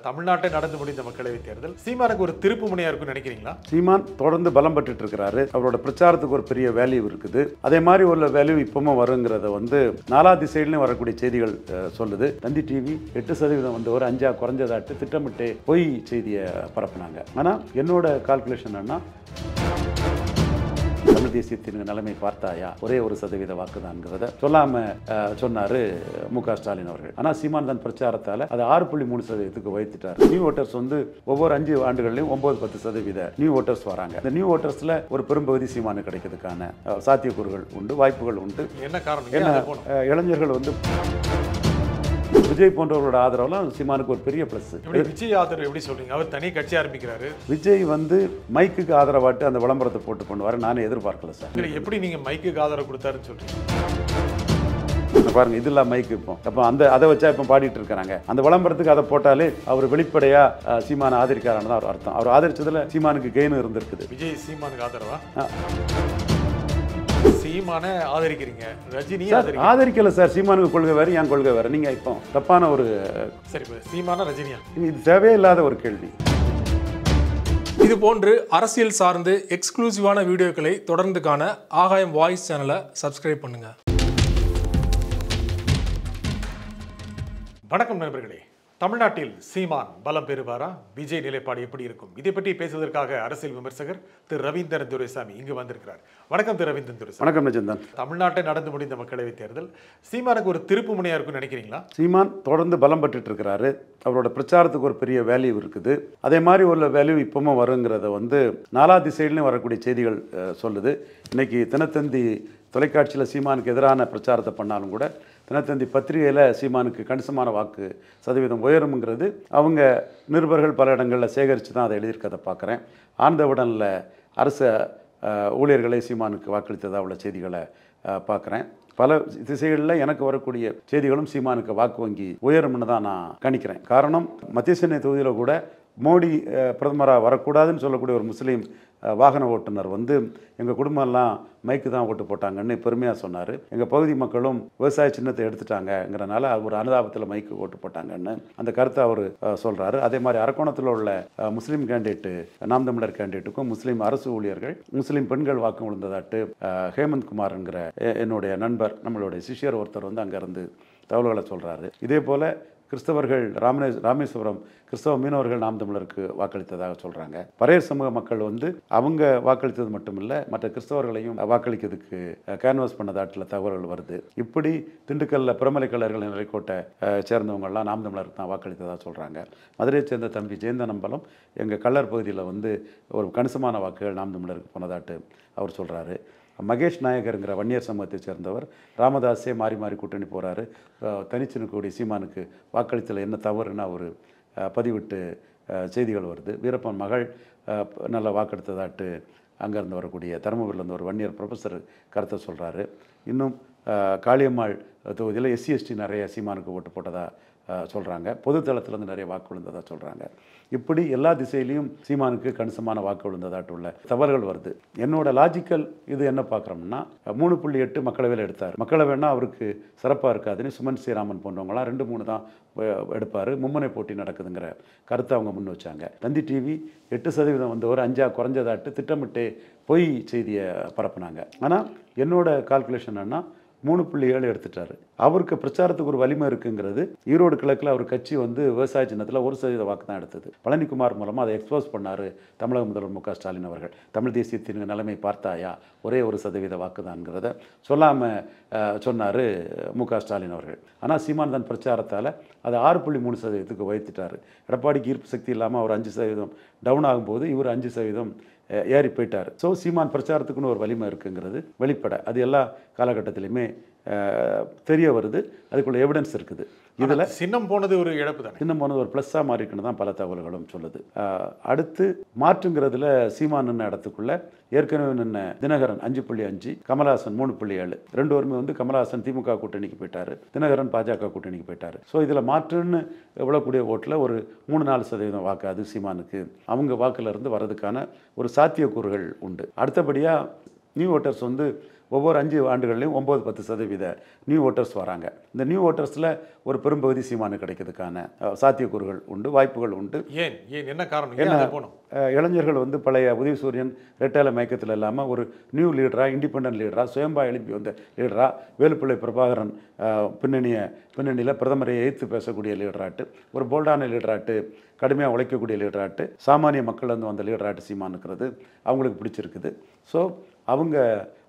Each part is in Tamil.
தமிழ்நாட்டை நடந்து முடிந்த மக்களவைத் தேர்தல் சீமானுக்கு ஒரு திருப்பு முனையா இருக்குன்னு நினைக்கிறீங்களா? சீமான் தொடர்ந்து பலம் பெற்றுட்டு இருக்கிறாரு. அவரோட பிரச்சாரத்துக்கு ஒரு பெரிய வேல்யூ இருக்குது. அதே மாதிரி உள்ள வேல்யூ இப்பவும் வருங்கிறத நாலா திசையிலும் வரக்கூடிய செய்திகள் சொல்லுது. தந்தி டிவி 8% வந்து ஒரு 5 குறைஞ்சதாட்டு திட்டமிட்டு பொய் செய்தியை பரப்புனாங்க. ஆனா என்னோட கால்குலேஷன் என்ன, தமிழ் தேசியத்தின் நிலைமை பார்த்தாயா, ஒரே 1% வாக்குதான்ங்கிறத சொல்லாம சொன்னாரு மு.க. ஸ்டாலின் அவர்கள். ஆனா சீமான் தன் பிரச்சாரத்தால அதை 6.3% உயர்த்திட்டார். நியூ ஓட்டர்ஸ் வந்து ஒவ்வொரு 5 ஆண்டுகளிலும் 9-10% நியூ ஓட்டர்ஸ் வராங்க. இந்த நியூ ஓட்டர்ஸ்ல ஒரு பெரும்பகுதி சீமானு கிடைக்கிறதுக்கான சாத்தியக்கூறுகள் உண்டு, வாய்ப்புகள் உண்டு. என்ன காரணம்? இளைஞர்கள் வந்து விஜய் போன்றவர்களோட ஆதரவுலாம் சீமானுக்கு ஒரு பெரிய பிளஸ். விஜய் ஆதரவு எப்படி சொல்றீங்க? அவர் தனி கட்சி ஆரம்பிக்கிறாரு. விஜய் வந்து மைக்குக்கு ஆதரவாட்டு அந்த விளம்பரத்தை போட்டு கொண்டு வர நானே எதிர்பார்க்கல சார். எப்படி நீங்க மைக்குக்கு ஆதரவு கொடுத்தாருன்னு சொல்றீங்க? பாருங்க, இதெல்லாம் மைக்கு இப்போ அப்போ அதை வச்சா இப்போ பாடிட்டு இருக்கிறாங்க. அந்த விளம்பரத்துக்கு அதை போட்டாலே அவர் வெளிப்படையா சீமானை ஆதரிக்காரான்னு தான் அர்த்தம். அவர் ஆதரிச்சதுல சீமானுக்கு கெயின் இருந்திருக்குது. விஜய் சீமானுக்கு ஆதரவா? சீமானை ஆதரிக்கிறீங்க, ரஜினி ஆதரிக்கல சார். சீமானுக்கு கொள்கை வேறு, என் கொள்கை வேறு. நீங்க இப்போ தப்பான ஒரு சரி, சீமானா ரஜினியா? இது தேவையில்லாத ஒரு கேள்வி. இது போன்று அரசியல் சார்ந்து எக்ஸ்க்ளூசிவான வீடியோக்களை தொடர்ந்து காண ஆகாயம் வாய்ஸ் சேனலை சப்ஸ்கிரைப் பண்ணுங்க. வணக்கம் நண்பர்களே. தமிழ்நாட்டில் சீமான் பலம் பெறுவாரா? விஜய் நிலைப்பாடு எப்படி இருக்கும்? இதை பற்றி பேசுவதற்காக அரசியல் விமர்சகர் திரு ரவீந்திரன் துரைசாமி இங்கு வந்திருக்கிறார். வணக்கம் திரு ரவீந்திரன் துரைசாமி. வணக்கம் நிஜந்தன். தமிழ்நாட்டை நடந்து முடிந்த மக்களவைத் தேர்தல் சீமானுக்கு ஒரு திருப்பு முனையா இருக்குன்னு நினைக்கிறீங்களா? சீமான் தொடர்ந்து பலம் பெற்றுட்டு இருக்கிறாரு. அவரோட பிரச்சாரத்துக்கு ஒரு பெரிய வேல்யூ இருக்குது. அதே மாதிரி உள்ள வேல்யூ இப்பவும் வருங்கிறத நாலா திசையிலும் வரக்கூடிய செய்திகள் சொல்லுது. இன்னைக்கு தினத்தந்தி தொலைக்காட்சியில் சீமானுக்கு எதிரான பிரச்சாரத்தை பண்ணாலும் கூட தினத்தந்தி பத்திரிகையில் சீமானுக்கு கணிசமான வாக்கு சதவீதம் உயரும்ங்கிறது அவங்க நிருபர்கள் பல இடங்களில் சேகரித்து தான் அதை எழுதியிருக்கதை பார்க்குறேன். ஆனந்தவுடனில் அரசு ஊழியர்களை சீமானுக்கு வாக்களித்ததாக உள்ள செய்திகளை பார்க்குறேன். பல திசைகளில் எனக்கு வரக்கூடிய செய்திகளும் சீமானுக்கு வாக்கு வங்கி உயரும்னு தான் நான் கணிக்கிறேன். காரணம், மத்திய சென்னை தொகுதியில் கூட மோடி பிரதமராக வரக்கூடாதுன்னு சொல்லக்கூடிய ஒரு முஸ்லீம் வாகன ஓட்டுநர் எங்கள் குடும்பம்லாம் மைக்கு தான் ஓட்டு போட்டாங்கன்னு பெருமையாக சொன்னார். எங்கள் பகுதி மக்களும் விவசாய சின்னத்தை எடுத்துட்டாங்கங்கிறனால ஒரு அனுதாபத்தில் மைக்கு ஓட்டு போட்டாங்கன்னு அந்த கருத்தை அவர் சொல்கிறாரு. அதே மாதிரி அரக்கோணத்தில் உள்ள முஸ்லீம் கேண்டிடேட்டு, நாம் தமிழர் கேண்டிடேட்டுக்கும் முஸ்லீம் அரசு ஊழியர்கள், முஸ்லீம் பெண்கள் வாக்கு விழுந்ததாட்டு ஹேமந்த் குமார்ங்கிற என்னுடைய நண்பர், நம்மளுடைய சிஷியர் ஒருத்தர் அங்கேருந்து தகவல்களை சொல்கிறாரு. இதே போல் கிறிஸ்தவர்கள் ராமேஸ்வரம் கிறிஸ்தவ மீனவர்கள் நாம் தமிழருக்கு வாக்களித்ததாக சொல்கிறாங்க. பரையர் சமூக மக்கள் அவங்க வாக்களித்தது மட்டும் இல்லை, மற்ற கிறிஸ்தவர்களையும் வாக்களிக்கிறதுக்கு கேன்வாஸ் பண்ணதாட்டில் தகவல்கள் வருது. இப்படி திண்டுக்கல்ல பிரமலை கல்லர்கள் நிலைக்கோட்டை சேர்ந்தவங்கள்லாம் நாம் தமிழருக்கு தான் வாக்களித்ததாக சொல்கிறாங்க. மதுரையை சேர்ந்த தம்பி ஜெயந்தனம்பலம் எங்கள் கல்லர் பகுதியில் ஒரு கணிசமான வாக்குகள் நாம் தமிழருக்கு போனதாட்டு அவர் சொல்கிறாரு. மகேஷ் நாயகருங்கிற வன்னியர் சமூகத்தை சேர்ந்தவர் ராமதாஸே மாறி மாறி கூட்டணி போகிறாரு, தனிச்சினுக்கூடிய சீமானுக்கு வாக்களித்தல் என்ன தவறுன்னு அவர் பதிவிட்டு செய்திகள் வருது. வீரப்பன் மகள் நல்ல வாக்கெடுத்ததாட்டு அங்கேருந்து வரக்கூடிய தருமபுரியிலேருந்து ஒரு வன்னியர் ப்ரொஃபஸர் கருத்தை சொல்கிறாரு. இன்னும் காளியம்மாள் தொகுதியில் SC/ST நிறைய சீமானுக்கு ஓட்டு போட்டதாக சொல்கிறாங்க. பொதுத்தளத்துலேருந்து நிறைய வாக்கு விழுந்ததாக சொல்கிறாங்க. இப்படி எல்லா திசையிலையும் சீமானுக்கு கணிசமான வாக்கு விழுந்ததாட்டு உள்ள தவறுகள் வருது. என்னோட லாஜிக்கல் இது என்ன பார்க்குறோம்னா, 3.8 மக்களவையில் எடுத்தார். மக்களவைன்னா அவருக்கு சிறப்பாக இருக்காதுன்னு சுமன் ஸ்ரீராமன் போன்றவங்களாம் 2-3 தான் எடுப்பார். மும்முனை போட்டி நடக்குதுங்கிற கருத்தை அவங்க முன் வச்சாங்க. தந்தி டிவி 8% ஒரு 5 குறைஞ்சதாட்டு திட்டமிட்டு பொய் செய்தியை பரப்புனாங்க. ஆனால் என்னோட கால்குலேஷன் என்ன, 3.7 எடுத்துட்டாரு. அவருக்கு பிரச்சாரத்துக்கு ஒரு வலிமை இருக்குங்கிறது. ஈரோடு கிழக்கில் அவர் கட்சி விவசாய சின்னத்தில் 1% வாக்கு தான் எடுத்தது. பழனிக்குமார் மூலமாக அதை எக்ஸ்போஸ் பண்ணார் தமிழக முதல்வர் மு.க. ஸ்டாலின் அவர்கள். தமிழ் தேசியத்தின் நிலைமை பார்த்தாயா, ஒரே 1% வாக்குதான்ங்கிறத சொல்லாமல் சொன்னார் மு.க. ஸ்டாலின் அவர்கள். ஆனால் சீமான் தன் பிரச்சாரத்தால் அதை 6.3% உயர்த்திட்டார். எடப்பாடிக்கு ஈர்ப்பு சக்தி இல்லாமல் அவர் 5% டவுன் ஆகும்போது இவர் 5% ஏறி போயிட்டார். ஸோ சீமான் பிரச்சாரத்துக்குன்னு ஒரு வலிமை இருக்குங்கிறது வெளிப்பட அது எல்லா காலகட்டத்திலையுமே தெரிய வருது. அதுக்குள்ள எவிடன்ஸ் இருக்குது. இதில் சின்னம் போனது ஒரு இழப்பு தான், சின்னம் போனது ஒரு ப்ளஸ்ஸாக மாறிக்குன்னு தான் பல தகவல்களும் சொல்லுது. அடுத்து மாற்றுங்கிறதுல சீமான் நின்ன இடத்துக்குள்ள ஏற்கனவே நின்ன தினகரன் 5.5, கமலஹாசன் 3.7, ரெண்டு பேருமே கமலஹாசன் திமுக கூட்டணிக்கு போயிட்டார், தினகரன் பாஜக கூட்டணிக்கு போயிட்டார். ஸோ இதில் மாற்றுன்னு விழக்கூடிய ஓட்டில் ஒரு 3-4% வாக்கு அது சீமானுக்கு அவங்க வாக்குல இருந்து வர்றதுக்கான ஒரு சாத்தியக்கூறுகள் உண்டு. அடுத்தபடியாக நியூ ஓட்டர்ஸ் ஒவ்வொரு 5 ஆண்டுகள்லையும் 9-10% நியூ ஓட்டர்ஸ் வராங்க. இந்த நியூ ஓட்டர்ஸில் ஒரு பெரும்பகுதி சீமானு கிடைக்கிறதுக்கான சாத்தியக்கூறுகள் உண்டு, வாய்ப்புகள் உண்டு. ஏன் ஏன் என்ன காரணம்? ஏன் அது போகணும்? இளைஞர்கள் வந்து பழைய உதயசூரியன் ரெட்டால மயக்கத்தில் இல்லாமல் ஒரு நியூ லீடரா, இண்டிபெண்டன்ட் லீடரா, சுயம்பா எழுப்பி வந்த லீடரா, வேலுப்பிள்ளை பிரபாகரன் பின்னணியில் பிரதமரை எதிர்த்து பேசக்கூடிய லீடராட்டு, ஒரு போல்டான லீடராட்டு, கடுமையாக உழைக்கக்கூடிய லீடராட்டு, சாமானிய மக்கள் வந்து வந்த லீடராட்டு சீமானுக்கிறது அவங்களுக்கு பிடிச்சிருக்குது. ஸோ அவங்க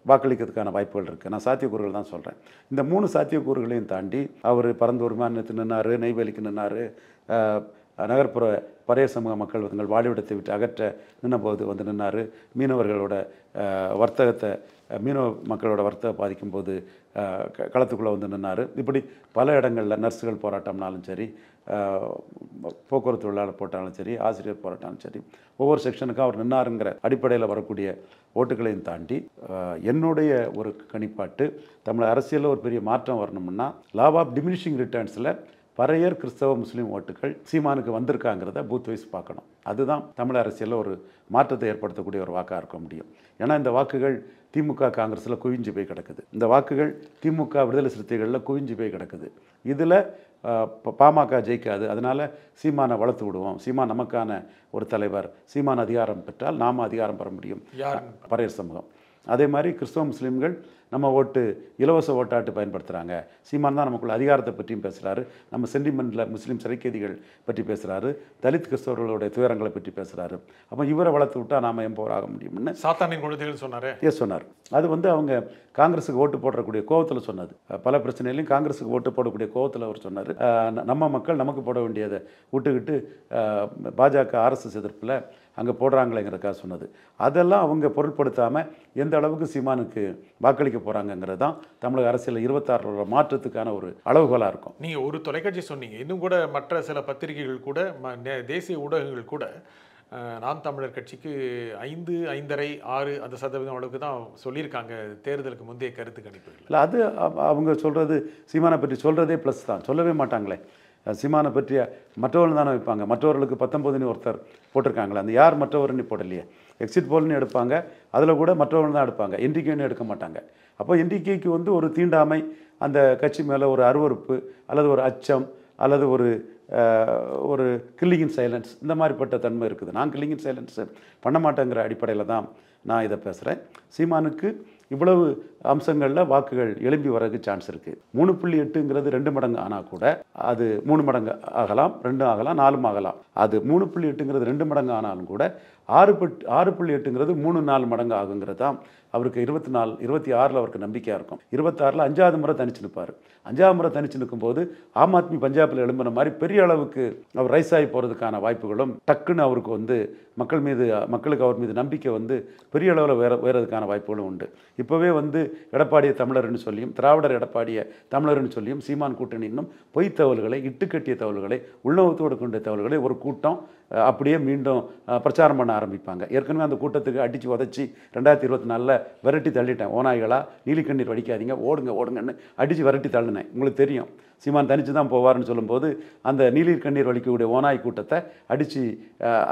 வாக்களிக்கிறதுக்கான வாய்ப்புகள் இருக்குது. நான் சாத்தியக்கூறுகள் தான் சொல்கிறேன். இந்த 3 சாத்தியக்கூறுகளையும் தாண்டி அவர் பரந்தூர் மாநிலத்தில் நின்னார், நெய்வேலிக்கு நின்னார், நகர்ப்புற பறைய சமூக மக்கள் தங்கள் வாழ்விடத்தை விட்டு அகற்ற நின்னபோது வந்து நின்னார், மீனவர்களோட வர்த்தகத்தை மீனவ மக்களோட வர்த்தகம் பாதிக்கும் போது களத்துக்குள்ளே வந்து நின்னார். இப்படி பல இடங்களில் நர்ஸுகள் போராட்டம்னாலும் சரி, போக்குவரத்து தொழிலாளர் போட்டாலும் சரி, ஆசிரியர் போராட்டாலும் சரி, ஒவ்வொரு செக்ஷனுக்கும் அவர் நின்னாருங்கிற அடிப்படையில் வரக்கூடிய ஓட்டுகளையும் தாண்டி என்னுடைய ஒரு கணிப்பாட்டு தமிழ் அரசியலில் ஒரு பெரிய மாற்றம் வரணும்னா லா ஆஃப் டிமினிஷிங் ரிட்டர்ன்ஸில் பறையர் கிறிஸ்தவ முஸ்லீம் ஓட்டுகள் சீமானுக்கு வந்திருக்காங்கிறத பூத் வைஸ் பார்க்கணும். அதுதான் தமிழ் அரசியலில் ஒரு மாற்றத்தை ஏற்படுத்தக்கூடிய ஒரு வாக்காக இருக்க முடியும். ஏன்னா இந்த வாக்குகள் திமுக காங்கிரஸில் குவிஞ்சு போய் கிடக்குது, இந்த வாக்குகள் திமுக விடுதலை சிறுத்தைகளில் குவிஞ்சு போய் கிடக்குது. இதில் பாமக ஜெயிக்காது. அதனால் சீமானை வளர்த்து விடுவோம், சீமான் நமக்கான ஒரு தலைவர், சீமான் அதிகாரம் பெற்றால் நாம் அதிகாரம் பெற முடியும் பறையர் சமூகம். அதே மாதிரி கிறிஸ்தவ முஸ்லீம்கள் நம்ம ஓட்டு இலவச ஓட்டாட்டு பயன்படுத்துகிறாங்க, சீமான் தான் நமக்குள்ள அதிகாரத்தை பற்றியும் பேசுகிறாரு, நம்ம சென்டிமெண்ட்டில் முஸ்லீம் சிறைக்கைதிகள் பற்றி பேசுகிறாரு, தலித் கிறிஸ்தவர்களுடைய துயரங்களை பற்றி பேசுகிறாரு. அப்போ இவரை வளர்த்து விட்டால் நாம் எம்போர் ஆக முடியும்னு சாத்தானின் குழந்தைகள் சொன்னார். சொன்னார். அது வந்து அவங்க காங்கிரஸுக்கு ஓட்டு போடக்கூடிய கோவத்தில் சொன்னது. பல பிரச்சனையிலையும் காங்கிரஸுக்கு ஓட்டு போடக்கூடிய கோவத்தில் அவர் சொன்னார். நம்ம மக்கள் நமக்கு போட வேண்டியதை விட்டுக்கிட்டு பாஜக ஆர்எஸ்எஸ் எதிர்ப்பில் அங்கே போடுறாங்களேங்கிறதுக்காக சொன்னது. அதெல்லாம் அவங்க பொருட்படுத்தாமல் எந்த அளவுக்கு சீமானுக்கு வாக்களிக்க போகிறாங்கங்கிறது தான் தமிழக அரசியல் 26 மாற்றத்துக்கான ஒரு அளவுகோலாக இருக்கும். நீங்கள் ஒரு தொலைக்காட்சி சொன்னீங்க, இன்னும் கூட மற்ற சில பத்திரிகைகள் கூட தேசிய ஊடகங்கள் கூட நாம் தமிழர் கட்சிக்கு 5, 5.5, 6 அந்த சதவீதம் அளவுக்கு தான் சொல்லியிருக்காங்க தேர்தலுக்கு முந்தைய கருத்து கணிப்புகள். இல்லை, அது அவங்க சொல்கிறது சீமானை பற்றி சொல்கிறதே ப்ளஸ் தான், சொல்லவே மாட்டாங்களே. சீமானை பற்றிய மற்றவர்கள் தானே வைப்பாங்க. மற்றவர்களுக்கு 19 ஒருத்தர் போட்டிருக்காங்களே, அந்த யார் மற்றவர்னு போடலையே. எக்ஸிட் போல்னு எடுப்பாங்க, அதில் கூட மற்றவர்கள் தான் எடுப்பாங்க, என்டிகேன்னு எடுக்க மாட்டாங்க. அப்போ என்டிகேக்கு வந்து ஒரு தீண்டாமை, அந்த கட்சி மேலே ஒரு அருவருப்பு அல்லது ஒரு அச்சம் அல்லது ஒரு கில்லிங் இன் சைலன்ஸ், இந்த மாதிரிப்பட்ட தன்மை இருக்குது. நான் கில்லிங் இன் சைலன்ஸ் பண்ண மாட்டேங்கிற அடிப்படையில் தான் நான் இதை பேசுகிறேன். சீமானுக்கு இவ்வளவு அம்சங்களில் வாக்குகள் எழும்பி வரதுக்கு சான்ஸ் இருக்குது. 3.8ங்கிறது 2 மடங்கு ஆனால் கூட அது 3 மடங்கு ஆகலாம், 2 ஆகலாம், 4 ஆகலாம். அது 3.8ங்கிறது 2 மடங்கு ஆனாலும் கூட 6.8ங்கிறது 3-4 மடங்கு ஆகுங்கிறது தான் அவருக்கு 26 அவருக்கு நம்பிக்கையாக இருக்கும். 26 5வது முறை தனிச்சு நிற்பார். 5வது முறை தனிச்சு நிற்கும்போது ஆம் ஆத்மி பஞ்சாபில் எழும்பின மாதிரி பெரிய அளவுக்கு அவர் ரைஸ் ஆகி போகிறதுக்கான வாய்ப்புகளும், டக்குன்னு அவருக்கு வந்து மக்களுக்கு அவர் மீது நம்பிக்கை வந்து பெரிய அளவில் வேறதுக்கான வாய்ப்புகளும் உண்டு. இப்போவே வந்து எடப்பாடியை தமிழர்னு சொல்லியும், திராவிடர் எடப்பாடியை தமிழர்னு சொல்லியும் சீமான் கூட்டணி இன்னும் பொய் தகவல்களை, இட்டுக்கட்டிய தகவல்களை, உள்நோகத்தோடு கொண்ட தகவல்களை ஒரு கூட்டம் அப்படியே மீண்டும் பிரச்சாரம் பண்ண ஆரம்பிப்பாங்க. ஏற்கனவே அந்த கூட்டத்துக்கு அடித்து உதச்சி 2024 விரட்டி தள்ளிட்டேன். ஓநாய்களா, நீலிக்கண்ணீர் வடிக்காதீங்க, ஓடுங்கன்னு அடித்து விரட்டி தள்ளினேன். உங்களுக்கு தெரியும், சீமான் தனித்து தான் போவார்னு சொல்லும்போது அந்த நீலிக்கண்ணீர் வலிக்கக்கூடிய ஓநாய் கூட்டத்தை அடித்து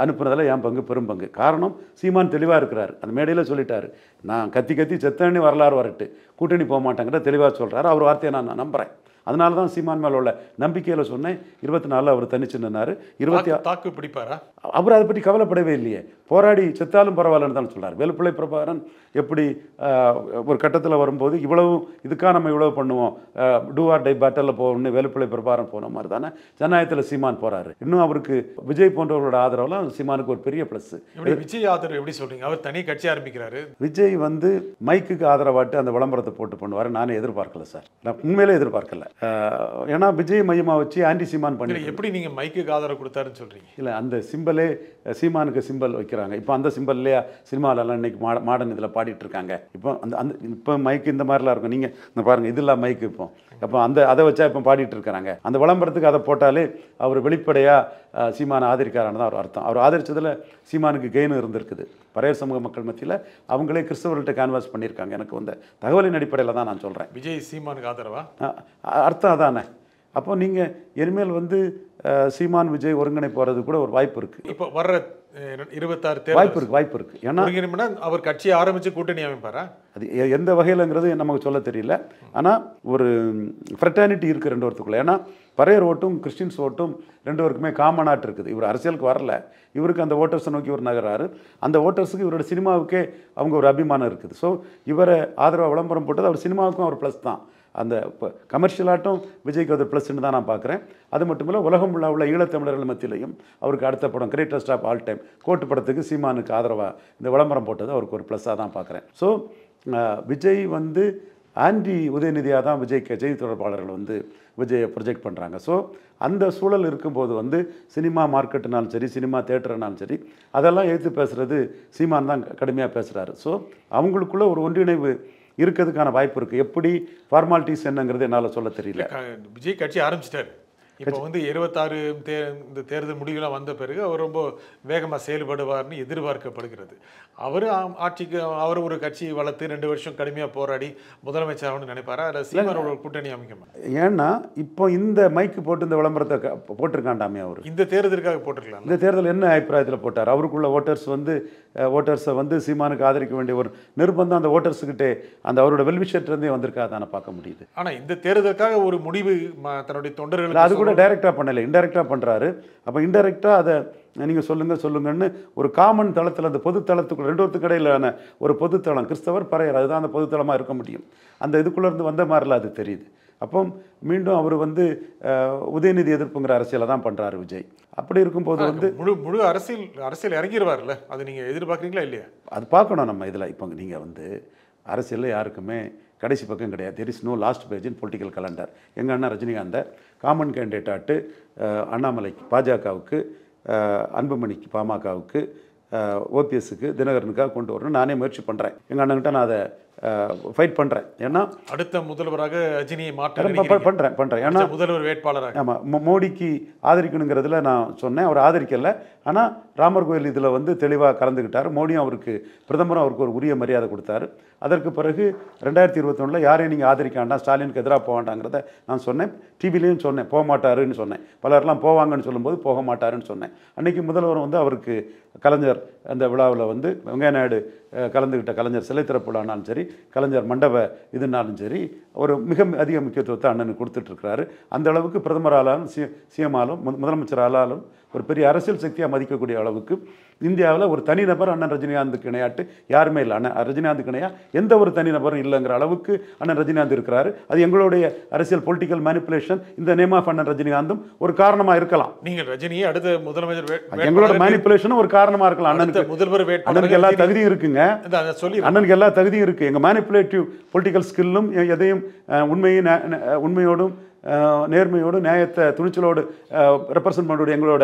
அனுப்புனதில் என் பங்கு பெரும் பங்கு. காரணம், சீமான் தெளிவாக இருக்கிறார். அந்த மேடையில் சொல்லிட்டார், நான் கத்தி செத்தன்னு வரலாறு வரட்டு, கூட்டணி போக மாட்டேங்கிற தெளிவாக சொல்கிறாரு. அவர் வார்த்தையை நான் நம்புகிறேன். அதனால தான் சீமான் மேலே உள்ள நம்பிக்கையில் சொன்னேன். 24 அவர் தனிச்சு நின்னார். 26 தாக்கு பிடிப்பாரா? அவர் அதை பற்றி கவலைப்படவே இல்லையே. போராடி செத்தாலும் பரவாயில்லன்னு தான் சொல்கிறார். வேலுப்பிள்ளை பிரபாகரன் எப்படி ஒரு கட்டத்தில் வரும்போது இதுக்காக நம்ம இவ்வளவு பண்ணுவோம், டூ ஆர் டை பேட்டலில் போகணும்னு வேலுப்பிள்ளை பிரபாகரன் போன மாதிரி தானே ஜனநாயகத்தில் சீமான் போகிறாரு. இன்னும் அவருக்கு விஜய் போன்றவர்களோட ஆதரவுலாம் சீமானுக்கு ஒரு பெரிய ப்ளஸ். விஜய் ஆதரவு எப்படி சொல்றீங்க? அவர் தனி கட்சி ஆரம்பிக்கிறாரு. விஜய் வந்து மைக்குக்கு ஆதரவாட்டு அந்த விளம்பரத்தை போட்டு பண்ணுவார். நானே எதிர்பார்க்கல சார், நான் உண்மையிலே எதிர்பார்க்கல. ஏன்னா விஜய் மையமாக வச்சு ஆன்டி சீமான் பண்ணி எப்படி நீங்கள் மைக்குக்கு ஆதரவு கொடுத்தாருன்னு சொல்கிறீங்க? இல்லை, அந்த சிம்பலே சீமானுக்கு சிம்பல் வைக்கிறாங்க. இப்போ அந்த சிம்பல் இல்லையா சினிமாவிலலாம் இன்னைக்கு மாடர்ன் இதில் பாடிட்டு இருக்காங்க. இப்போ மைக்கு இந்த மாதிரிலாம் இருக்கும். நீங்கள் இந்த பாருங்கள், இதெல்லாம் மைக்கு அப்போ அதை வச்சா இப்போ பாடிட்டு இருக்கிறாங்க. அந்த விளம்பரத்துக்கு அதை போட்டாலே அவர் வெளிப்படையாக சீமானை ஆதரிக்காரான்னு தான் அவர் அர்த்தம். அவர் ஆதரித்ததில் சீமானுக்கு கெயின் இருந்திருக்குது. பறையர் சமூக மக்கள் மத்தியில் அவங்களே கிறிஸ்தவர்கள்ட்ட கேன்வாஸ் பண்ணியிருக்காங்க. எனக்கு வந்த தகவலின் அடிப்படையில் தான் நான் சொல்கிறேன். விஜய் சீமானுக்கு ஆதரவா? அர்த்தம் அதானே. அப்போ நீங்கள் இனிமேல் வந்து சீமான் விஜய் ஒருங்கிணை போகிறது கூட ஒரு வாய்ப்பு இருக்குது. இப்போ வர்ற 26 வாய்ப்பு இருக்கு. ஏன்னா ஒருங்கிணைப்புனா அவர் கட்சியை ஆரம்பிச்சு கூட்டணி அமைப்பாரா? அது எந்த வகையிலங்கிறது நமக்கு சொல்ல தெரியல. ஆனால் ஒரு ஃப்ரெட்டர்னிட்டி இருக்குது ரெண்டு பேர்த்துக்குள்ள. ஏன்னா பறையர் ஓட்டும் கிறிஸ்டின்ஸ் ஓட்டும் ரெண்டு பேருக்குமே காமனாட் இருக்குது. இவர் அரசியலுக்கு வரல, இவருக்கு அந்த ஓட்டர்ஸை நோக்கி இவர் நகராரு. அந்த ஓட்டர்ஸுக்கு இவரோட சினிமாவுக்கே அவங்க ஒரு அபிமானம் இருக்குது. ஸோ இவரை ஆதரவாக விளம்பரம் போட்டது அவர் சினிமாவுக்கும் அவர் ப்ளஸ் தான். அந்த இப்போ கமர்ஷியலாட்டும் விஜய்க்கு அது ப்ளஸ்ன்னு தான் நான் பார்க்குறேன். அது மட்டும் இல்லை, உலகம் உள்ள ஈழத்தமிழர்கள் மத்தியிலையும் அவருக்கு அடுத்த படம் கிரேட்டஸ்ட் ஆஃப் ஆல் டைம் கோட்டு படத்துக்கு சீமானுக்கு ஆதரவாக இந்த விளம்பரம் போட்டது அவருக்கு ஒரு ப்ளஸ்ஸாக தான் பார்க்குறேன். ஸோ விஜய் வந்து ஆன்டி உதயநிதியாக தான் விஜய்க்கு செய்தி தொடர்பாளர்கள் வந்து விஜயை ப்ரொஜெக்ட் பண்ணுறாங்க. ஸோ அந்த சூழல் இருக்கும்போது வந்து சினிமா மார்க்கெட்டுனாலும் சரி, சினிமா தேட்டர்னாலும் சரி, அதெல்லாம் எடுத்து பேசுகிறது சீமான் தான் கடுமையாக பேசுகிறாரு. ஸோ அவங்களுக்குள்ள ஒரு ஒன்றிணைவு இருக்கிறதுக்கான வாய்ப்பு இருக்குது. எப்படி ஃபார்மாலிட்டிஸ் என்னங்கிறது என்னால் சொல்ல தெரியல. விஜய் கட்சி ஆரம்பிச்சிட்டாரு. இப்போ வந்து 26 இந்த தேர்தல் முடிவுலாம் வந்த பிறகு அவர் ரொம்ப வேகமாக செயல்படுவார்னு எதிர்பார்க்கப்படுகிறது. அவர் ஆட்சிக்கு அவர் ஒரு கட்சி வளர்த்து 2 வருஷம் கடுமையாக போராடி முதலமைச்சர் ஆகணும்னு நினைப்பாரா? இல்லை சீமானோட கூட்டணி அமைக்கமா? ஏன்னா இப்போ இந்த மைக்கு போட்டு இந்த விளம்பரத்தை போட்டிருக்காண்டாமே அவர் இந்த தேர்தலுக்காக போட்டிருக்கலாம். இந்த தேர்தல் என்ன அபிப்பிராயத்தில் போட்டார்? அவருக்குள்ள ஓட்டர்ஸை வந்து சீமானுக்கு ஆதரிக்க வேண்டிய ஒரு நிர்பந்தம் அந்த ஓட்டர்ஸுக்கிட்டே அந்த அவரோட வெல்விஷர்லேருந்தே வந்திருக்கா தானே பார்க்க முடியுது. ஆனால் இந்த தேர்தலுக்காக ஒரு முடிவு தன்னுடைய தொண்டர்களுக்கு அது கூட டைரெக்டாக பண்ணலை, இன்டெரக்டாக பண்ணுறாரு. அப்போ இன்டெரக்டாக அதை நீங்கள் சொல்லுங்கன்னு ஒரு காமன் தளத்தில், அந்த பொது தளத்துக்குள்ள ரெண்டு ஒருத்துக்கு இடையிலான ஒரு பொதுத்தளம், கிறிஸ்தவர் பறையர், அதுதான் அந்த பொதுத்தளமாக இருக்க முடியும். அந்த இதுக்குள்ளேருந்து வந்த மாதிரிலாம் அது தெரியுது. அப்போ மீண்டும் அவர் வந்து உதயநிதி எதிர்ப்புங்கிற அரசியலை தான் பண்ணுறாரு விஜய். அப்படி இருக்கும்போது வந்து முழு அரசியல் இறங்கிடுவார்ல, அது நீங்கள் எதிர்பார்க்குறீங்களா இல்லையா? அது பார்க்கணும் நம்ம இதில். இப்போ நீங்கள் வந்து அரசியலில் யாருக்குமே கடைசி பக்கம் கிடையாது. There is no last page in political calendar. எங்கள் அண்ணா ரஜினிகாந்தை காமன் கேண்டிடேட் ஆட்டு அண்ணாமலைக்கு பாஜகவுக்கு, அன்புமணிக்கு பாமகவுக்கு, ஓபிஎஸ்க்கு, தினகரனுக்காக கொண்டு வரணும் நானே முயற்சி பண்ணுறேன். எங்கள் அண்ணன்கிட்ட நான் அதை ஃபைட் பண்ணுறேன். ஏன்னா அடுத்த முதல்வராக ரஜினியை பண்ணுறேன். ஏன்னா முதல்வர் வேட்பாளராக ஆமாம் மோடிக்கு ஆதரிக்கணுங்கிறதுல நான் சொன்னேன். அவர் ஆதரிக்கலை. ஆனால் ராமர் கோயில் இதில் வந்து தெளிவாக கலந்துக்கிட்டார். மோடியும் அவருக்கு, பிரதமரும் அவருக்கு ஒரு உரிய மரியாதை கொடுத்தாரு. அதற்கு பிறகு 2021 யாரையும் நீங்கள் ஆதரிக்க வேண்டாம், ஸ்டாலினுக்கு எதிராக போக வேண்டாங்கிறத நான் சொன்னேன். டிவிலையும் சொன்னேன், போக மாட்டாருன்னு சொன்னேன். பலர்லாம் போவாங்கன்னு சொல்லும்போது போக மாட்டாருன்னு சொன்னேன். அன்றைக்கி முதல்வர் வந்து அவருக்கு கலைஞர் அந்த விழாவில் வந்து வெங்கைய நாயுடு கலந்துக்கிட்ட கலைஞர் சிலை திறப்பு விழானாலும் சரி, கலைஞர் மண்டப இதுனாலும் சரி, ஒரு மிக அதிக முக்கியத்துவத்தை அண்ணனுக்கு கொடுத்துட்ருக்கிறாரு. அந்த அளவுக்கு பிரதமராலும் சிஎம்ஆலும் முதலமைச்சராலும் ஒரு பெரிய அரசியல் சக்தியாக மதிக்கக்கூடிய அளவுக்கு இந்தியாவில் ஒரு தனிநபர் அண்ணன் ரஜினிகாந்துக்கு இணையாட்டு யாருமே இல்லை. அண்ணன் ரஜினிகாந்துக்கு இணையாக எந்த ஒரு தனிநபரும் இல்லைங்கிற அளவுக்கு அண்ணன் ரஜினிகாந்த் இருக்கிறாரு. அது எங்களுடைய அரசியல் பொலிட்டிக்கல் மேனிப்புலேஷன், இந்த நேம் ஆஃப் அண்ணன் ரஜினிகாந்தும் ஒரு காரணமாக இருக்கலாம். நீங்கள் ரஜினியை அடுத்த முதலமைச்சர் எங்களோட மேனிப்புலேஷனும் ஒரு காரணமாக இருக்கலாம். அண்ணனுக்கு முதல்வர் அண்ணனுக்கு எல்லா தகுதியும் இருக்குங்க. அண்ணனுக்கு எல்லா தகுதியும் இருக்குது. எங்கள் மேனிப்புலேட்டிவ் பொலிட்டிக்கல் ஸ்கில்லும் எதையும் உண்மையோடும் நேர்மையோடு நியாயத்தை துணிச்சலோடு ரெப்ரசன்ட் பண்ணுற எங்களோட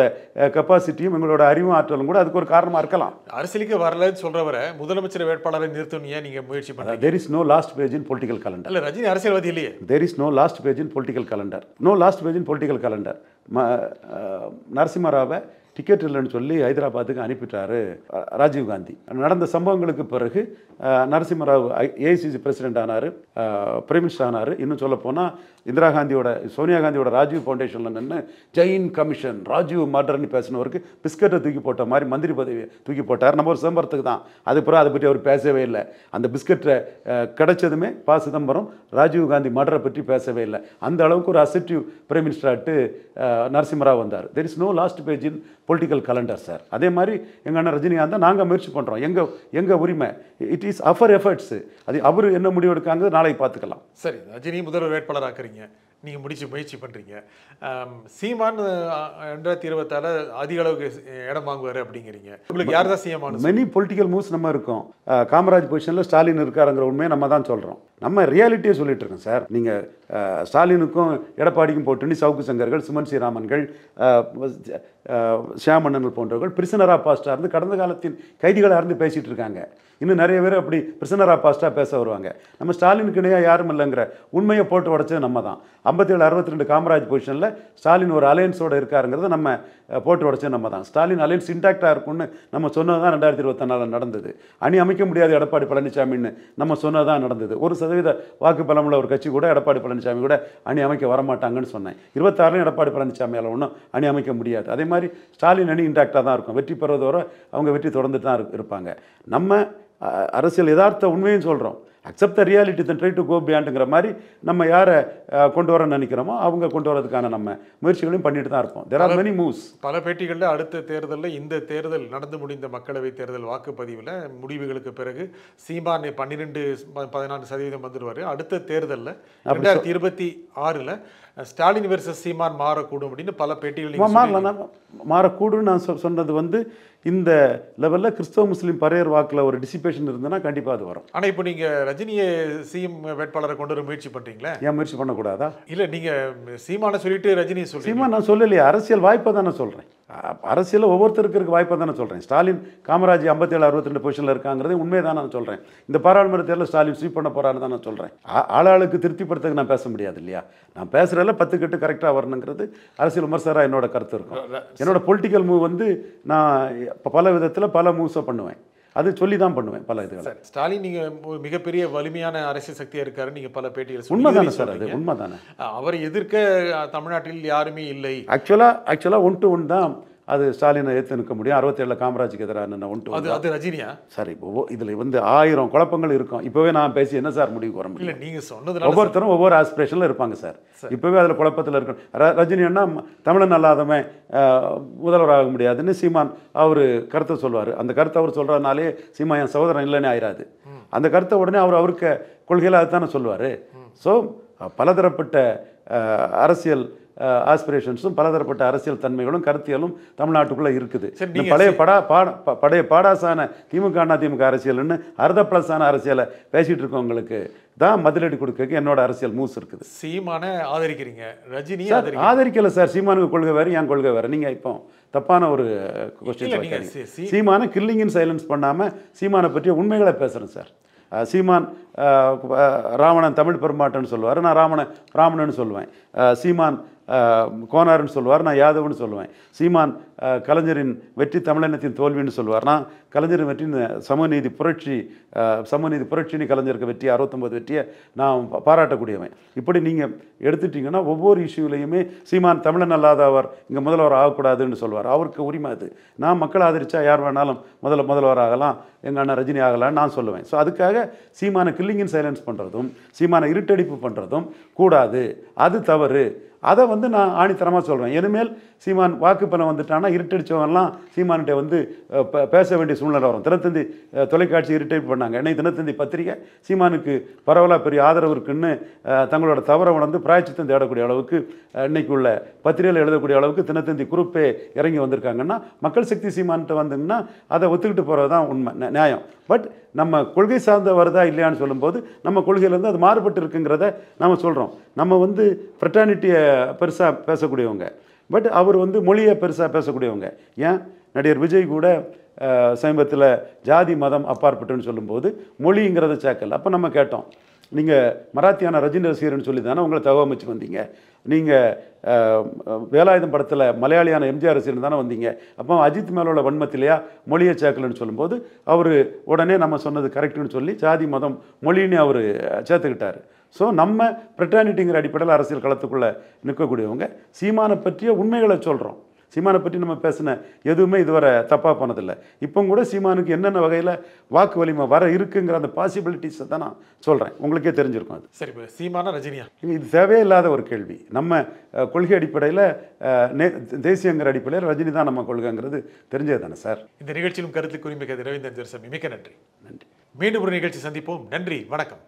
கெப்பாசிட்டியும் எங்களோட அறிவும் ஆற்றலும் கூட அதுக்கு ஒரு காரணமாக இருக்கலாம். அரசியலுக்கு வரலன்னு சொல்றவரை முதலமைச்சர் வேட்பாளரை நிறுத்தணும் நீங்க முயற்சி பண்ணுங்க. there is no last page in political calendar. இல்ல ரஜினி அரசியல்வாதி இல்லையே. there is no last page in political calendar. no last page in political calendar. நரசிம்மராவை ticket இல்லைன்னு சொல்லி ஹைதராபாத்துக்கு அனுப்பிட்டாரு ராஜீவ்காந்தி. நடந்த சம்பவங்களுக்கு பிறகு நரசிம்மராவ் ஏஐசிசி பிரசிடென்ட் ஆனார், பிரைம் மினிஸ்டர் ஆனார். இன்னும் சொல்ல போனால் சோனியா காந்தியோட ராஜீவ் ஃபவுண்டேஷனில் நின்று ஜெயின் கமிஷன் ராஜீவ் மர்டர்னு பேசினவருக்கு பிஸ்கட்டை தூக்கி போட்ட மாதிரி மந்திரி பதவியை தூக்கி போட்டார். நம்ம ஒரு சிதம்பரத்துக்கு தான். அது பிறகு அதை பற்றி அவர் பேசவே இல்லை. அந்த பிஸ்கட்டை கிடைச்சதுமே சிதம்பரம் ராஜீவ்காந்தி மர்டரை பற்றி பேசவே இல்லை. அந்த அளவுக்கு ஒரு அசெப்டிவ் பிரைம் மினிஸ்டர் ஆட்டு நரசிம்மராவ் வந்தார். There is no last page in political calendar sir. அதே மாதிரி எங்கள் அண்ணன் ரஜினிகாந்த் நாங்கள் முயற்சி பண்ணுறோம். எங்கள் உரிமை, இட் இஸ் அவர் எஃபர்ட்ஸ். அது அவர் என்ன முடிவு எடுக்காங்க நாளைக்கு பார்த்துக்கலாம். சரி, ரஜினி முதல்வர் வேட்பாளர் ஆக்குறீங்க, நீங்கள் முயற்சி பண்ணுறீங்க. சீமான் 2026 அதிக அளவுக்கு இடம் வாங்குவார் அப்படிங்கிறீங்க. உங்களுக்கு யார் தான் சீமான்? மெனி பொலிட்டிக்கல் மூவ்ஸ் நம்ம இருக்கோம். காமராஜ் பொசிஷனில் ஸ்டாலின் இருக்காருங்கிற உண்மையை நம்ம தான் சொல்கிறோம். நம்ம ரியாலிட்டியே சொல்லிட்டு இருக்கோம் சார். நீங்கள் ஸ்டாலினுக்கும் எடப்பாடிக்கும் போட்டுன்னு சவுக்கு சங்கர்கள், சுமன் ஸ்ரீராமன்கள், ஷியாமண்ணன்கள் போன்றவர்கள் பிரிசனராக பாஸ்டாக இருந்து கடந்த காலத்தின் கைதிகளாக இருந்து பேசிகிட்டு இருக்காங்க. இன்னும் நிறைய பேர் அப்படி பிரிசனராக பாஸ்டாக பேச வருவாங்க. நம்ம ஸ்டாலினுக்கு இணையாக யாரும் இல்லைங்கிற உண்மையை போட்டு உடச்சது நம்ம தான். 57-62 காமராஜ் பொசிஷனில் ஸ்டாலின் ஒரு அலையன்ஸோடு இருக்காருங்கிறத நம்ம போட்டு உடச்சது நம்ம தான். ஸ்டாலின் அலையன்ஸ் இன்டாக்டாக இருக்கும்னு நம்ம சொன்னது தான் 2024 நடந்தது. அணி அமைக்க முடியாது எடப்பாடி பழனிசாமின்னு நம்ம சொன்னது தான் நடந்தது. 1% வாக்கு பலமுள்ள ஒரு கட்சி கூட எடப்பாடி பழனிசாமி பழனிசாமி கூட அணி அமைக்க வரமாட்டாங்கன்னு சொன்னேன். 26 எடப்பாடி பழனிசாமியால் ஒன்றும் அணி அமைக்க முடியாது. அதே மாதிரி ஸ்டாலின் அணி இன்டாக்டாக தான் இருக்கும். வெற்றி பெறுவதோட அவங்க வெற்றி தொடர்ந்துட்டு தான் இருப்பாங்க. நம்ம அரசியல் யதார்த்த உண்மையும் சொல்கிறோம். Accept the reality then try to go பியாண்டுங்கிற மாதிரி நம்ம யாரை கொண்டு வர நினைக்கிறோமோ அவங்க கொண்டு வரதுக்கான நம்ம முயற்சிகளையும் பண்ணிட்டு தான் இருப்போம். There are many moves. பல பேட்டிகளில் அடுத்த தேர்தலில் இந்த தேர்தல் நடந்து முடிந்த மக்களவை தேர்தல் வாக்குப்பதிவில் முடிவுகளுக்கு பிறகு சீமான் 12-14% வந்துடுவார். அடுத்த தேர்தலில் 2026 ஸ்டாலின் வெர்சஸ் சீமான் மாறக்கூடும் அப்படின்னு பல பேட்டிகள் மாறக்கூடும். நான் சொன்னது வந்து இந்த லெவலில் கிறிஸ்தவ முஸ்லீம் பரையர் வாக்கில் ஒரு டிசிபேஷன் இருந்ததுன்னா கண்டிப்பாக அது வரும். ஆனால் இப்போ நீங்கள் ரஜினியை சிஎம் வேட்பாளரை கொண்டு வர முயற்சி பண்ணுறீங்களா? ஏன் முயற்சி பண்ணக்கூடாதா? இல்லை, நீங்கள் சீமானை சொல்லிட்டு ரஜினியை சொல்றீங்க. சீமான் நான் சொல்லலையே, அரசியல் வாய்ப்பை தானே சொல்கிறேன். அரசியல் ஒவ்வொருத்தருக்கு இருக்க வாய்ப்பை தானே சொல்கிறேன். ஸ்டாலின் காமராஜ் 57-62 பொசிஷனில் இருக்காங்கிறது உண்மையை தான் நான் சொல்கிறேன். இந்த பாராளுமன்ற தேர்தலில் ஸ்டாலின் ஸ்வீப் பண்ண போகிறான்னு தான் நான் சொல்கிறேன். ஆளாளுக்கு திருப்திப்படுத்த நான் பேச முடியாது இல்லையா? நான் பேசுகிறதில் 10 கட்டு கரெக்டாக வரணுங்கிறது அரசியல் விமர்சகராக என்னோட கருத்து இருக்கும். என்னோட பொலிட்டிக்கல் மூவ் வந்து நான் பல விதத்தில் பல மூவ்ஸை பண்ணுவேன். அது சொல்லி தான் பண்ணுவேன் பல இதுகளை. ஸ்டாலின் நீங்கள் மிகப்பெரிய வலிமையான அரசியல் சக்தியாக இருக்காரு. நீங்கள் பல பேட்டிகள் உண்மைதானே சார்? அது உண்மைதானே. அவரை எதிர்க்க தமிழ்நாட்டில் யாருமே இல்லை. ஆக்சுவலாக 1-1 தான் அது ஸ்டாலினை ஏற்று நிற்க முடியும். 67 காமராஜுக்கு எதிராக 1-1. அது ரஜினியா? சரி, இதில் வந்து 1000 குழப்பங்கள் இருக்கும். இப்போவே நான் பேசி என்ன சார் முடிவுக்கு வர முடியும்? இல்லை, நீங்கள் சொன்னதுனால ஒவ்வொருத்தரும் ஒவ்வொரு ஆஸ்பிரேஷனில் இருப்பாங்க சார். இப்போவே அதில் குழப்பத்தில் இருக்கணும். ரஜினின்னா தமிழன் அல்லாதவன் முதல்வராக முடியாதுன்னு சீமான் அவர் கருத்தை சொல்வார். அந்த கருத்தை அவர் சொல்கிறதுனாலே சீமான் என் சகோதரன் இல்லைன்னு ஆயிராது. அந்த கருத்தை உடனே அவருக்கு கொள்கையில் அதுதானே சொல்லுவார். ஸோ பலதரப்பட்ட அரசியல் ஆஸ்பிரேஷன்ஸும் பலதரப்பட்ட அரசியல் தன்மைகளும் கருத்தியலும் தமிழ்நாட்டுக்குள்ளே இருக்குது. பழைய பாடாசான திமுக அதிமுக அரசியல்னு அர்த்தப்ளஸான அரசியலை பேசிகிட்டு இருக்கவங்களுக்கு தான் பதிலடி கொடுக்க என்னோட அரசியல் மூவ்ஸ் இருக்குது. சீமானை ஆதரிக்கிறீங்க, ரஜினி ஆதரிக்கல சார். சீமானுக்கு கொள்கை வேறு, என் கொள்கை வேறு. நீங்கள் இப்போ தப்பான ஒரு கொஸ்டின். சீமானை கில்லிங் சைலன்ஸ் பண்ணாமல் சீமானை பற்றிய உண்மைகளை பேசுகிறேன் சார். சீமான் ராவணன் தமிழ் பெருமாட்டன்னு சொல்லுவார், நான் ராமணன்னு சொல்லுவேன். சீமான் கோனார்னு சொல்லுவார், நான் யாதவ்னு சொல்லுவேன். சீமான் கலைஞரின் வெற்றி தமிழினத்தின் தோல்வின்னு சொல்லுவார், நான் கலைஞரின் வெற்றின்னு சமநீதி புரட்சின்னு கலைஞருக்கு வெற்றி 69 வெற்றியை நான் பாராட்டக்கூடியவன். இப்படி நீங்கள் எடுத்துட்டிங்கன்னா ஒவ்வொரு இஷ்யூலையுமே சீமான் தமிழன் அல்லாதவர் இங்கே முதல்வர் ஆகக்கூடாதுன்னு சொல்லுவார். அவருக்கு உரிமை அது. நான் மக்கள் ஆதரித்தா யார் வேணாலும் முதல்வர் ஆகலாம், எங்கள் அண்ணன் ரஜினி ஆகலான்னு நான் சொல்லுவேன். ஸோ அதுக்காக சீமானை கில்லிங் சைலன்ஸ் பண்ணுறதும் சீமானை இருட்டடிப்பு பண்ணுறதும் கூடாது, அது தவறு. அதை வந்து நான் ஆணித்தரமாக சொல்கிறேன். இனிமேல் சீமான் வாக்குப்பணம் வந்துட்டான்னா இருட்டடிச்சவங்கலாம் சீமான்கிட்ட வந்து பேச வேண்டிய சூழ்நிலை வரும். தினத்தந்தி தொலைக்காட்சி இருட்டடிப்பு பண்ணாங்க. இன்னைக்கு தினத்தந்தி பத்திரிகை சீமானுக்கு பரவலாக பெரிய ஆதரவு இருக்குன்னு தங்களோட தவறை உணர்ந்து பிராயச்சித்தம் தேடக்கூடிய அளவுக்கு இன்னைக்கு உள்ள பத்திரிகையில் எழுதக்கூடிய அளவுக்கு தினத்தந்தி குரூப்பே இறங்கி வந்திருக்காங்கன்னா மக்கள் சக்தி சீமான்கிட்ட வந்தீங்கன்னா அதை ஒத்துக்கிட்டு போகிறது தான் உண்மை, நியாயம். பட் நம்ம கொள்கை சார்ந்த வருதா இல்லையான்னு சொல்லும்போது நம்ம கொள்கையிலேருந்து அது மாறுபட்டு இருக்குங்கிறத நம்ம சொல்கிறோம். நம்ம வந்து ஃப்ரெட்டர்னிட்டியை பெருசாக பேசக்கூடியவங்க, பட் அவர் வந்து மொழியை பெருசாக பேசக்கூடியவங்க. ஏன் நடிகர் விஜய் கூட சமீபத்தில் ஜாதி மதம் அப்பாற்பட்டுன்னு சொல்லும்போது மொழிங்கிறத சேர்க்கல. அப்போ நம்ம கேட்டோம், நீங்கள் மராத்தியான ரஜினி ரசிகர்னு சொல்லி தானே உங்களை தகவமைச்சு வந்தீங்க, நீங்கள் வேலாயுதம் படத்தில் மலையாளியான எம்ஜிஆர் ரசிகர்னு தானே வந்தீங்க, அப்போ அஜித் மேலே உள்ள வன்மத்திலையா மொழியை சேர்க்கலன்னு சொல்லும்போது அவர் உடனே நம்ம சொன்னது கரெக்டுன்னு சொல்லி ஜாதி மதம் மொழின்னு அவர் சேர்த்துக்கிட்டார். ஸோ நம்ம பிரிட்டானிட்டிங்கிற அடிப்படையில் அரசியல் களத்துக்குள்ளே நிற்கக்கூடியவங்க சீமானை பற்றிய உண்மைகளை சொல்கிறோம். சீமானை பற்றி நம்ம பேசின எதுவுமே இதுவரை தப்பாக போனதில்லை. இப்போ கூட சீமானுக்கு என்னென்ன வகையில் வாக்கு வலிமை வர இருக்குங்கிற அந்த பாசிபிலிட்டிஸை தான் நான் சொல்கிறேன். உங்களுக்கே தெரிஞ்சிருக்கும் அது. சரி, சீமானா ரஜினியா? இது தேவையில்லாத ஒரு கேள்வி. நம்ம கொள்கை அடிப்படையில் தேசியங்கிற அடிப்படையில் ரஜினி தான் நம்ம கொள்கைங்கிறது தெரிஞ்சது தானே சார். இந்த நிகழ்ச்சியிலும் கருத்து குறிமிக்க ரவீந்திரன் ஜெர்சமி, மிக்க நன்றி. மீண்டும் ஒரு நிகழ்ச்சி சந்திப்போம். நன்றி, வணக்கம்.